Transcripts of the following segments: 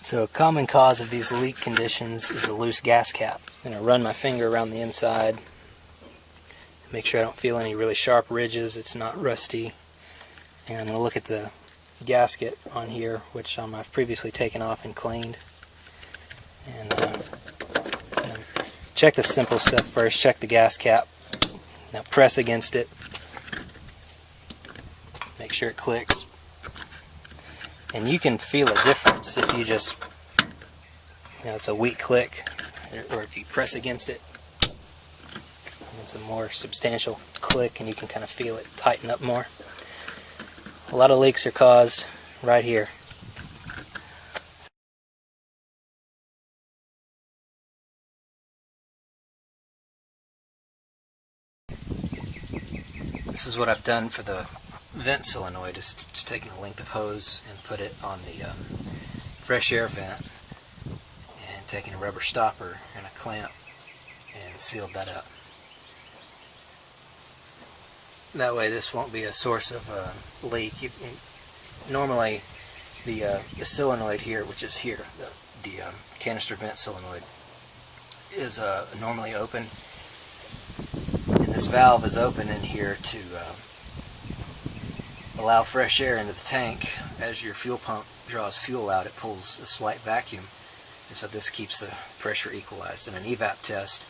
So a common cause of these leak conditions is a loose gas cap. I'm going to run my finger around the inside, make sure I don't feel any really sharp ridges, it's not rusty. And I'm going to look at the gasket on here, which I've previously taken off and cleaned. And check the simple stuff first, check the gas cap. Now press against it, make sure it clicks. And you can feel a difference if you just, it's a weak click, or if you press against it, it's a more substantial click and you can kind of feel it tighten up more. A lot of leaks are caused right here. This is what I've done for the vent solenoid, is just taking a length of hose and put it on the fresh air vent, and taking a rubber stopper and a clamp and sealed that up. That way this won't be a source of leak. Normally the solenoid here, which is here, the canister vent solenoid, is normally open, and this valve is open in here to allow fresh air into the tank. As your fuel pump draws fuel out, it pulls a slight vacuum, and so this keeps the pressure equalized. In an evap test,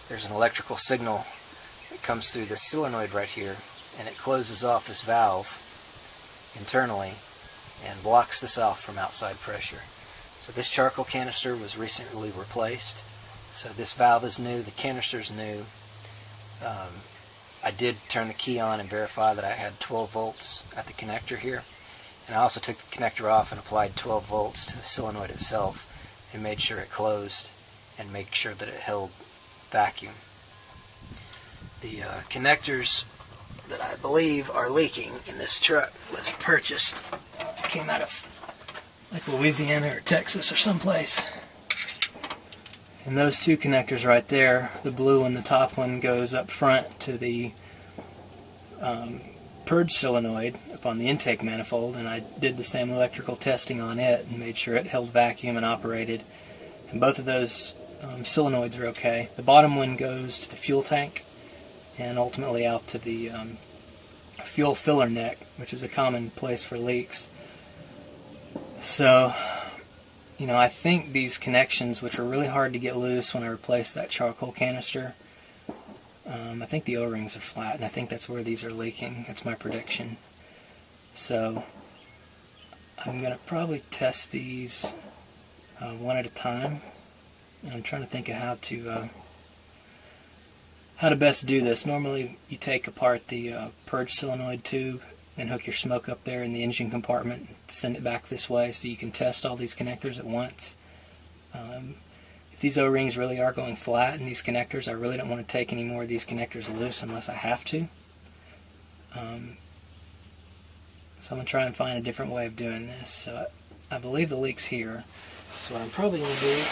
there's an electrical signal that comes through the solenoid right here, and it closes off this valve internally and blocks this off from outside pressure. So this charcoal canister was recently replaced, so this valve is new, the canister is new. I did turn the key on and verify that I had 12 volts at the connector here, and I also took the connector off and applied 12 volts to the solenoid itself and made sure it closed and made sure that it held vacuum. The connectors that I believe are leaking in this truck was purchased, came out of like Louisiana or Texas or someplace. And those two connectors right there, the blue one, the top one, goes up front to the purge solenoid up on the intake manifold, and I did the same electrical testing on it and made sure it held vacuum and operated. And both of those solenoids are okay. The bottom one goes to the fuel tank and ultimately out to the fuel filler neck, which is a common place for leaks. So, I think these connections, which were really hard to get loose when I replaced that charcoal canister, I think the O-rings are flat, and I think that's where these are leaking. That's my prediction. So I'm going to probably test these one at a time. And I'm trying to think of how to best do this. Normally you take apart the purge solenoid tube and hook your smoke up there in the engine compartment and send it back this way so you can test all these connectors at once. If these O-rings really are going flat in these connectors, I really don't want to take any more of these connectors loose unless I have to. So I'm going to try and find a different way of doing this. So I believe the leak's here. So what I'm probably going to do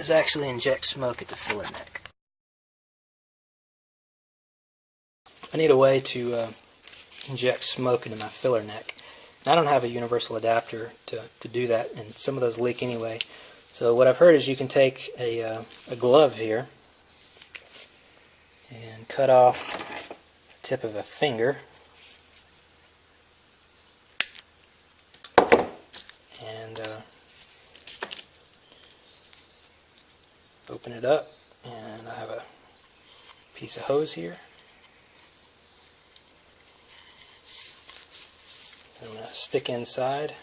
is actually inject smoke at the filler neck. I need a way to inject smoke into my filler neck. I don't have a universal adapter to do that, and some of those leak anyway. So what I've heard is you can take a glove here and cut off the tip of a finger and open it up, and I have a piece of hose here. I'm going to stick inside.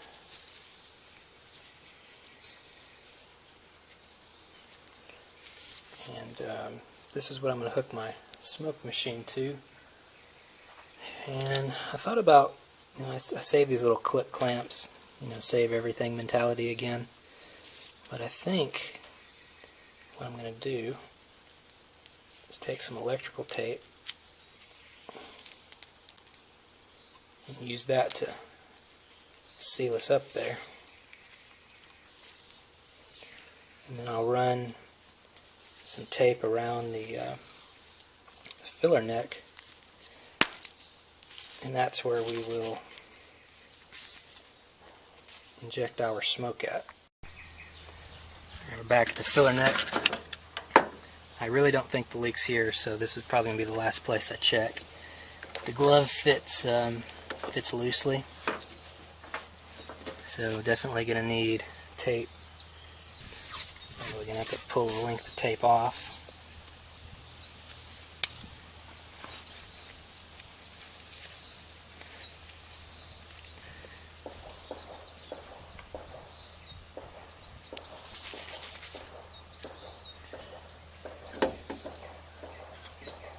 And this is what I'm going to hook my smoke machine to. And I thought about, I save these little clip clamps, save everything mentality again. But I think what I'm going to do is take some electrical tape and use that to seal us up there. And then I'll run some tape around the filler neck, and that's where we will inject our smoke at. And we're back at the filler nut. I really don't think the leak's here, so this is probably going to be the last place I check. The glove fits loosely, so definitely going to need tape. We're going to have to pull the length of tape off.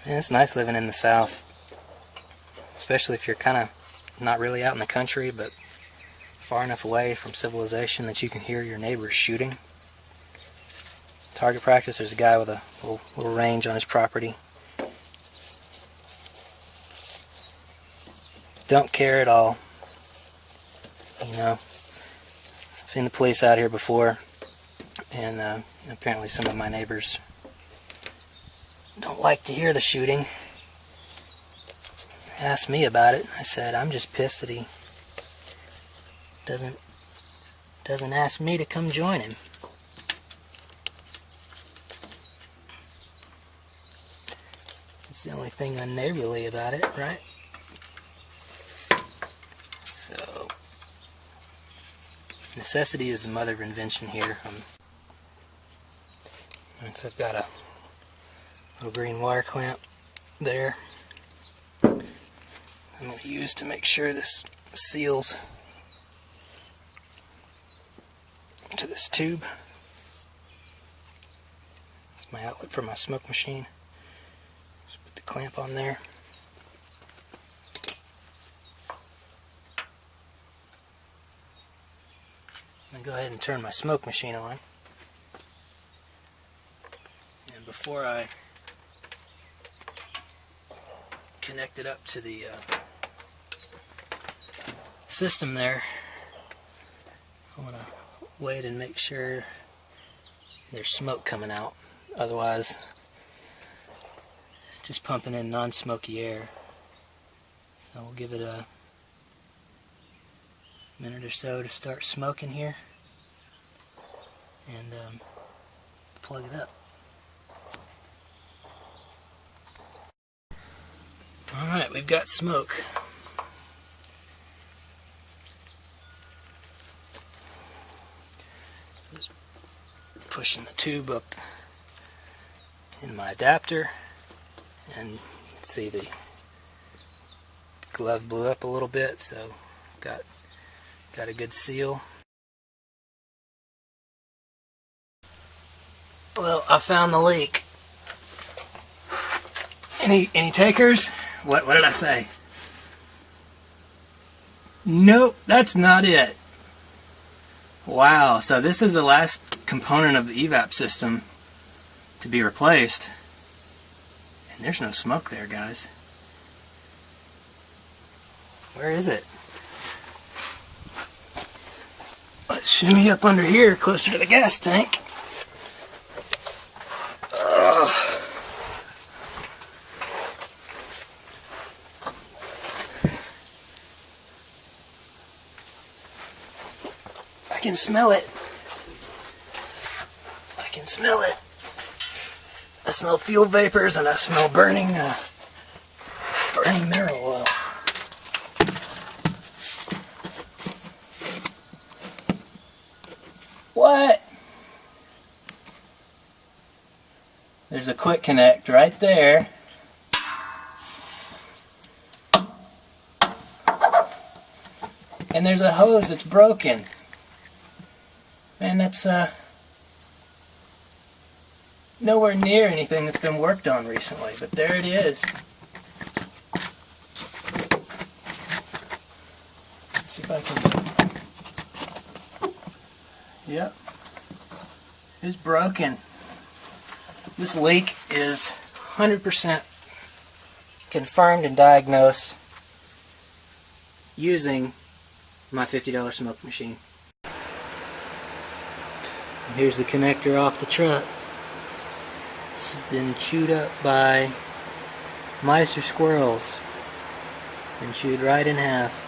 And it's nice living in the South, especially if you're kind of not really out in the country, but far enough away from civilization that you can hear your neighbors shooting. Target practice, there's a guy with a little range on his property. Don't care at all. You know, I've seen the police out here before, and apparently some of my neighbors don't like to hear the shooting. Asked me about it. I said, I'm just pissed that he doesn't ask me to come join him. It's the only thing unneighborly about it, right? So, necessity is the mother of invention here. And so I've got a little green wire clamp there. I'm going to use to make sure this seals to this tube. It's my outlet for my smoke machine. Just put the clamp on there. And go ahead and turn my smoke machine on. And before I connect it up to the system there, I want to wait and make sure there's smoke coming out. Otherwise, just pumping in non-smoky air. So we'll give it a minute or so to start smoking here, and plug it up. Alright, we've got smoke. Just pushing the tube up in my adapter, and you can see the glove blew up a little bit, so got a good seal. Well, I found the leak. Any takers? What did I say? Nope, that's not it. Wow, so this is the last component of the evap system to be replaced. And there's no smoke there, guys. Where is it? Let's shimmy up under here, closer to the gas tank. I can smell it. I can smell it. I smell fuel vapors, and I smell burning mineral oil. What? There's a quick connect right there. And there's a hose that's broken. Man, that's nowhere near anything that's been worked on recently, but there it is. Let's see if I can... Yep. It's broken. This leak is 100% confirmed and diagnosed using my $50 smoke machine. Here's the connector off the truck. It's been chewed up by mice or squirrels. Been chewed right in half.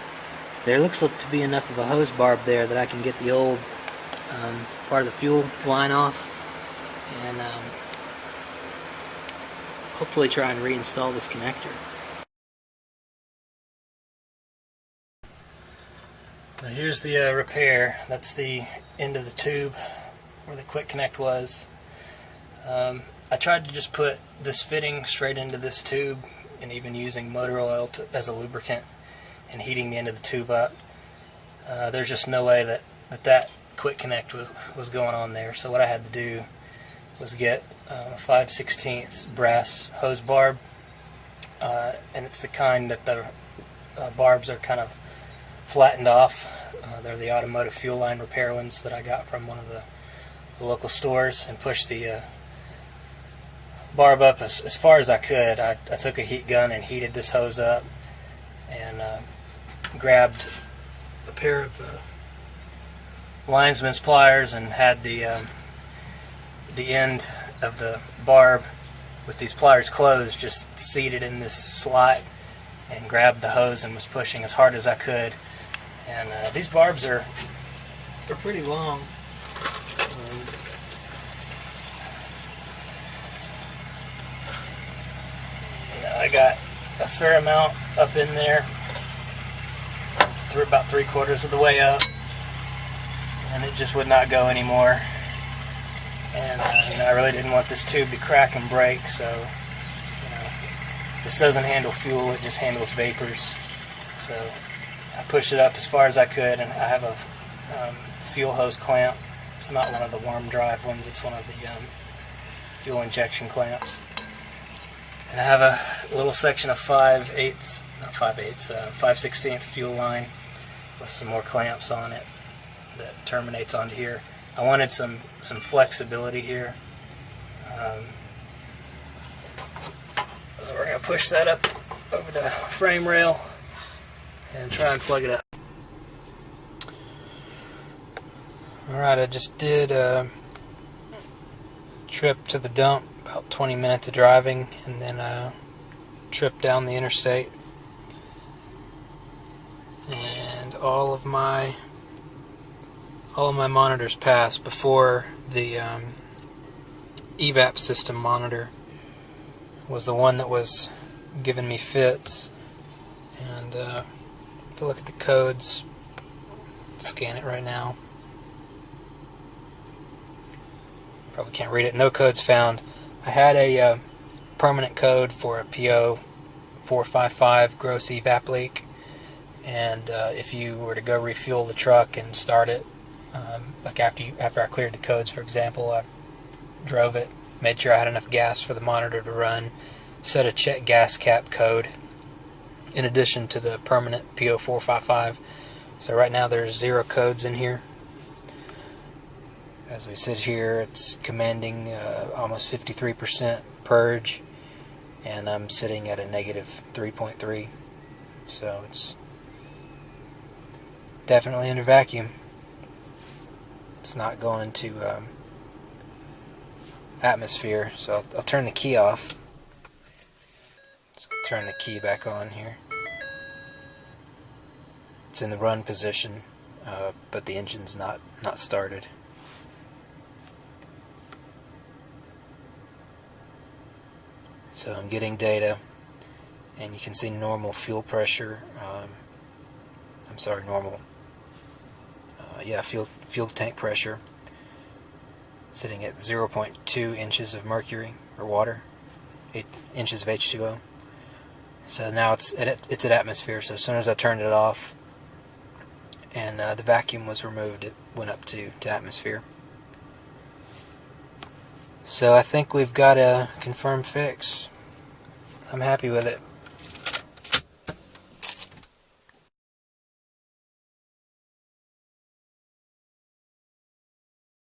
There looks to be enough of a hose barb there that I can get the old part of the fuel line off, and hopefully try and reinstall this connector. Now here's the repair. That's the end of the tube where the quick connect was. I tried to just put this fitting straight into this tube, and even using motor oil as a lubricant and heating the end of the tube up. There's just no way that quick connect was going on there. So what I had to do was get a 5/16 brass hose barb, and it's the kind that the barbs are kind of flattened off. They're the automotive fuel line repair ones that I got from one of the local stores, and push the barb up as far as I could. I took a heat gun and heated this hose up, and grabbed a pair of linesman's pliers and had the end of the barb with these pliers closed just seated in this slot, and grabbed the hose and was pushing as hard as I could. And these barbs they're pretty long. I got a fair amount up in there, through about 3/4 of the way up, and it just would not go anymore. And I really didn't want this tube to crack and break, so this doesn't handle fuel, it just handles vapors. So I pushed it up as far as I could, and I have a fuel hose clamp. It's not one of the worm drive ones, it's one of the fuel injection clamps. And I have a little section of 5/16 fuel line with some more clamps on it that terminates onto here. I wanted some flexibility here. So we're going to push that up over the frame rail and try and plug it up. Alright, I just did a trip to the dump, about 20 minutes of driving, and then a trip down the interstate. And all of my monitors passed before the evap system monitor was the one that was giving me fits. And if I look at the codes, scan it right now. Probably can't read it. No codes found. I had a permanent code for a P0455 gross evap leak, and if you were to go refuel the truck and start it, like after I cleared the codes, for example, I drove it, made sure I had enough gas for the monitor to run, set a check gas cap code in addition to the permanent P0455. So right now there's 0 codes in here. As we sit here, it's commanding almost 53% purge, and I'm sitting at a negative 3.3, so it's definitely under vacuum. It's not going to atmosphere, so I'll turn the key off. So I'll turn the key back on here. It's in the run position, but the engine's not started. So I'm getting data, and you can see normal fuel pressure. Normal. Fuel tank pressure, sitting at 0.2 inches of mercury or water, 8 inches of H2O. So now it's at atmosphere. So as soon as I turned it off, and the vacuum was removed, it went up to atmosphere. So I think we've got a confirmed fix. I'm happy with it.